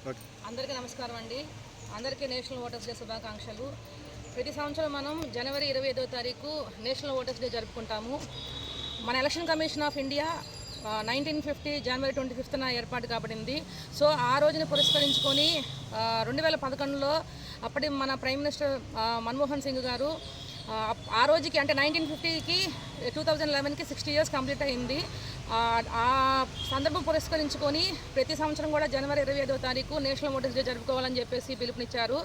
అందరికీ నమస్కారం అండి. అందరికీ నేషనల్ ఓటర్స్ డే శుభాకాంక్షలు. ప్రతి సంవత్సరం మనం జనవరి 25వ తారీఖు నేషనల్ ఓటర్స్ డే జరుపుకుంటాము. మన ఎలక్షన్ కమిషన్ ఆఫ్ ఇండియా 1950 జనవరి 25న ఏర్పాటు కాబడింది. సో ఆ రోజుని పురస్కరించుకొని 2011లో అప్పటి మన ప్రైమ్ మినిస్టర్ మన్మోహన్ సింగ్ గారు ఆ రోజుకి అంటే 1950కి 2011కి 60 ఇయర్స్ కంప్లీట్ అయింది. ఆ సందర్భం పురస్కరించుకొని ప్రతి సంవత్సరం కూడా జనవరి 25వ తారీఖు నేషనల్ ఓటర్స్ డే జరుపుకోవాలని చెప్పేసి పిలుపునిచ్చారు.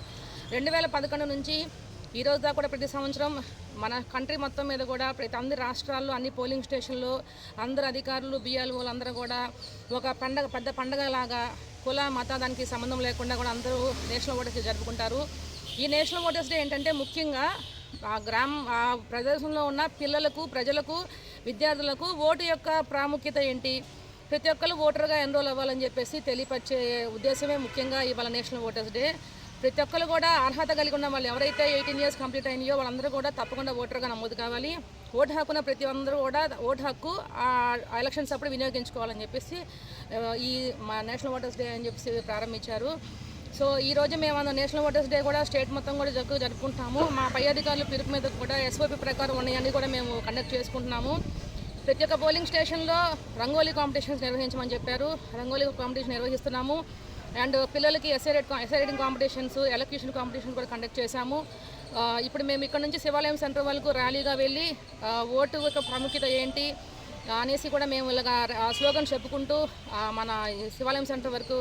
2011 నుంచి ఈ రోజు దాకా కూడా ప్రతి సంవత్సరం మన కంట్రీ మొత్తం మీద కూడా అందరి రాష్ట్రాల్లో అన్ని పోలింగ్ స్టేషన్లో అందరు అధికారులు బిఎల్ఓలు అందరూ కూడా ఒక పెద్ద పండగలాగా కుల మత దానికి సంబంధం లేకుండా కూడా అందరూ నేషనల్ ఓటర్స్ డే జరుపుకుంటారు. ఈ నేషనల్ ఓటర్స్ డే ఏంటంటే ముఖ్యంగా ఆ ప్రదేశంలో ఉన్న ప్రజలకు విద్యార్థులకు ఓటు యొక్క ప్రాముఖ్యత ఏంటి, ప్రతి ఒక్కరు ఓటర్గా ఎన్రోల్ అవ్వాలని చెప్పేసి తెలియపరిచే ఉద్దేశమే ముఖ్యంగా ఇవాళ నేషనల్ ఓటర్స్ డే. ప్రతి ఒక్కరు కూడా అర్హత కలిగి ఉన్న వాళ్ళు ఎవరైతే 18 ఇయర్స్ కంప్లీట్ అయినాయో వాళ్ళందరూ కూడా తప్పకుండా ఓటర్గా నమోదు కావాలి. ఓటు హక్కున ప్రతి అందరూ కూడా ఓటు హక్కు ఆ ఎలక్షన్స్ అప్పుడు వినియోగించుకోవాలని చెప్పేసి ఈ మా నేషనల్ ఓటర్స్ డే అని చెప్పేసి ప్రారంభించారు. సో ఈరోజు మేము నేషనల్ ఓటర్స్ డే కూడా స్టేట్ మొత్తం కూడా జరుపుకుంటాము. మా పై అధికారుల పిలుపు మీద కూడా ఎస్ఓపి ప్రకారం ఉన్నాయన్నీ కూడా మేము కండక్ట్ చేసుకుంటున్నాము. ప్రతి ఒక్క పోలింగ్ స్టేషన్లో రంగోలీ కాంపిటీషన్స్ నిర్వహించమని చెప్పారు. రంగోలీ కాంపిటీషన్ నిర్వహిస్తున్నాము. అండ్ పిల్లలకి essay writing competitions, elocution competition కూడా కండక్ట్ చేశాము. ఇప్పుడు మేము ఇక్కడ నుంచి శివాలయం సెంటర్ వరకు ర్యాలీగా వెళ్ళి ఓటు యొక్క ప్రాముఖ్యత ఏంటి అనేసి కూడా మేము ఇలాగా స్లోగన్ చెప్పుకుంటూ మన శివాలయం సెంటర్ వరకు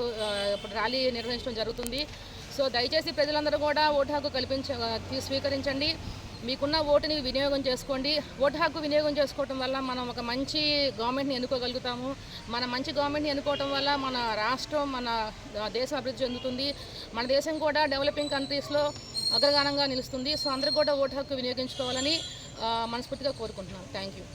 ఇప్పుడు ర్యాలీ నిర్వహించడం జరుగుతుంది. సో దయచేసి ప్రజలందరూ కూడా ఓటు హక్కు స్వీకరించండి. మీకున్న ఓటుని వినియోగం చేసుకోండి. ఓటు హక్కు వినియోగం చేసుకోవటం వల్ల మనం ఒక మంచి గవర్నమెంట్ని ఎన్నుకోగలుగుతాము. మన మంచి గవర్నమెంట్ని ఎన్నుకోవటం వల్ల మన రాష్ట్రం, మన దేశం అభివృద్ధి చెందుతుంది. మన దేశం కూడా డెవలపింగ్ కంట్రీస్లో అగ్రగానంగా నిలుస్తుంది. సో అందరూ కూడా ఓటు హక్కు వినియోగించుకోవాలని మనస్ఫూర్తిగా కోరుకుంటున్నాను. Thank you.